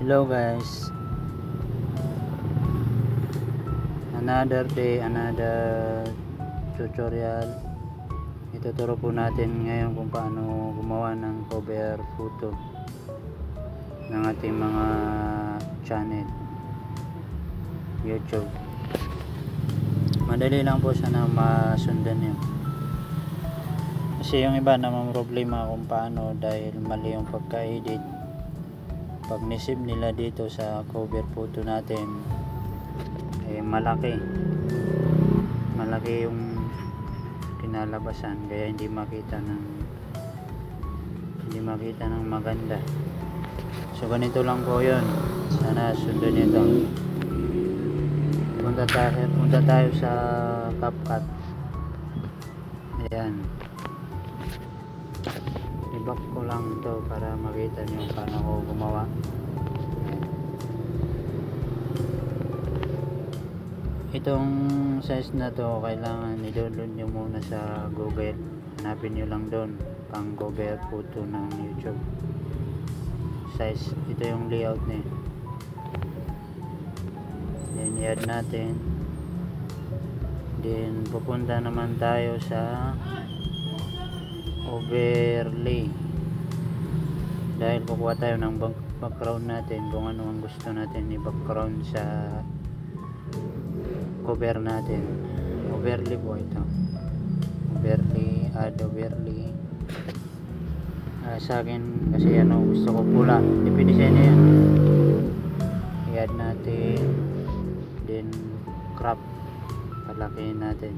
Hello guys, another day, another tutorial. Ituturo po natin ngayon kung paano gumawa ng cover photo ng ating mga channel YouTube. Madali lang po sana masundan yun, kasi yung iba namang problema kung paano dahil mali yung pagka-edit. Pag nisip nila dito sa cover photo natin malaki yung kinalabasan, kaya hindi makita ng maganda. So ganito lang po yun, sana sundan nito. Punta tayo sa CapCut. Ayan, i-back ko lang ito para makita nyo paano ko gumawa. Itong size na to kailangan i-download nyo muna sa Google. Hanapin nyo lang doon pang cover photo ng YouTube size. Ito yung layout niya. Then i-add natin. Then pupunta naman tayo sa overlay, dahil kukuha tayo ng background natin kung ano ang gusto natin i-background sa cover natin. Overlay po ito, overlay, add overlay. Sa akin kasi gusto ko pula, depende sa inyo yan. I-add natin, then crop, palakihin natin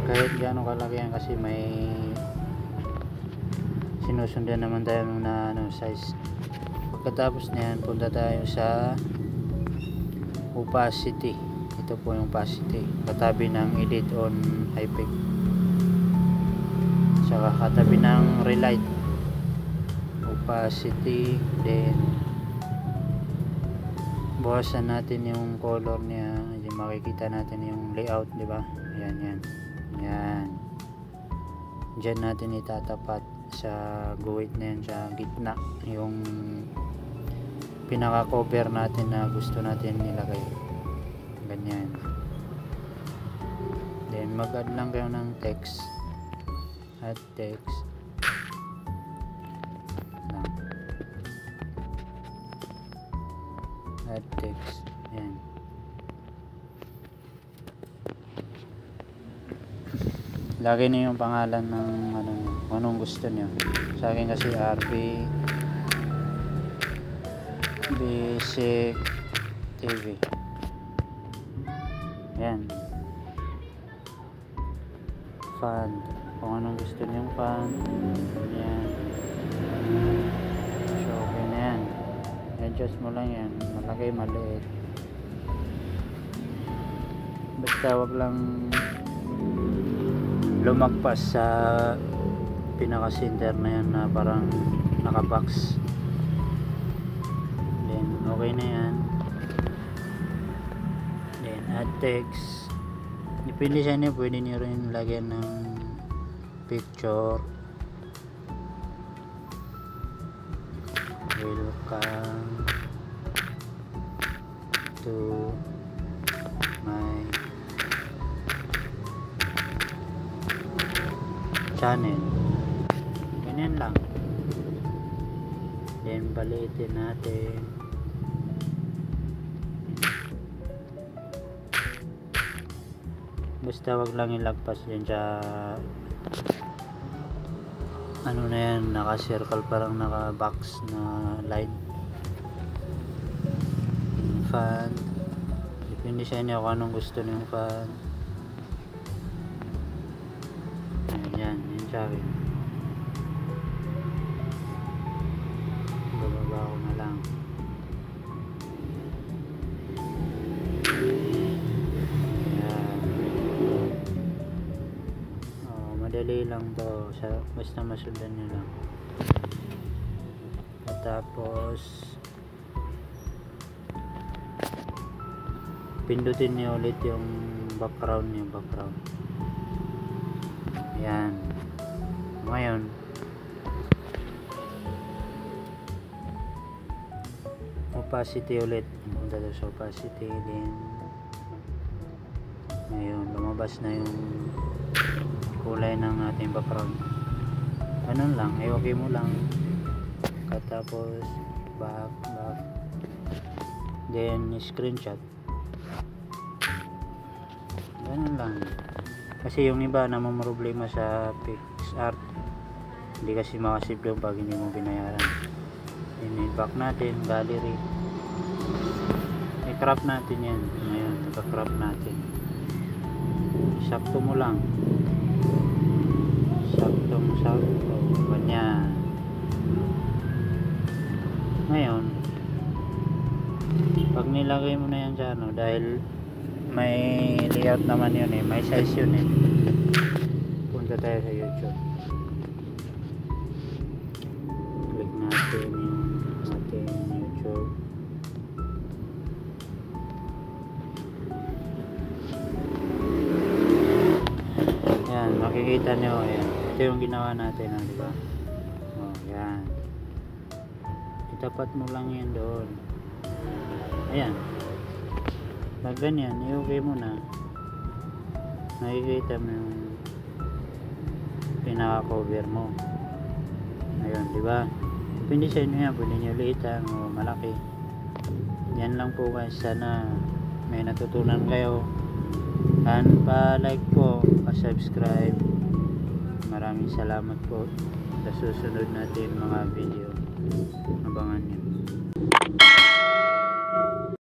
kahit gaano kalaki yan, kasi may sinusundan naman tayo na size. Pagkatapos niyan, punta tayo sa opacity. Ito po yung opacity, katabi ng edit on hypec, saka katabi ng relight. Opacity, then bawasan natin yung color niya, hindi makikita natin yung layout, di ba? Yan. Diyan natin itatapat sa guhit na yan, sa gitna, yung pinaka cover natin na gusto natin nilagay. Ganyan. Then mag-add lang kayo ng text. Add text. Add text. Yan. Lagay niyo yung pangalan ng anong gusto niyo. Sa akin kasi RB Basic TV. Yan. Font, kung anong gusto niyong font. Yan. So okay na yan. Adjust mo lang yan, malaki, maliit. Basta wag lang lumagpas sa pinaka center na yan na parang nakabox. Then okay na yan. Then add text, depende sa inyo, pwede nyo rin lagyan ng picture. Welcome to my channel. Ganyan lang. Then balitin natin. Basta wag lang ilagpas yan sa na yan, naka-circle, parang naka-box na light. Fan, depende sa inyo kung anong gusto nyo yung fan. Yan sa akin. Bababa ko na lang. Yan. Madali lang to, basta masundan nyo lang. At tapos pindutin niyo ulit yung background. Yan. Ngayon opacity ulit. Punta tayo sa opacity din. Ngayon lumabas na yung kulay ng ating background. Ganun lang, okay mo lang. Tapos back then screenshot. Ganun lang. Kasi yung iba namang problema sa PixArt, hindi kasi makasave doon pag hindi mo binayaran. I-back natin, gallery, i-crop natin yan. Ngayon naka-crop natin, sakto mo lang, sakto, ganyan. Ngayon pag nilagay mo na yan sa ano, dahil may layout naman yun eh, may size yun eh, punta tayo sa YouTube, click natin yung ating YouTube. Yan, makikita nyo, yan, ito yung ginawa natin, diba? Oh, yan, itapat mo lang yan doon. Ayan, pag ganyan, i-okay mo na, nakikita mo yung pinaka-cover mo. Ayun, diba? Pwede sa inyo yan, pwede nyo liitan o malaki. Yan lang po guys, sana may natutunan kayo. And pa-like po, pa-subscribe. Maraming salamat po sa susunod natin mga video. Abangan nyo.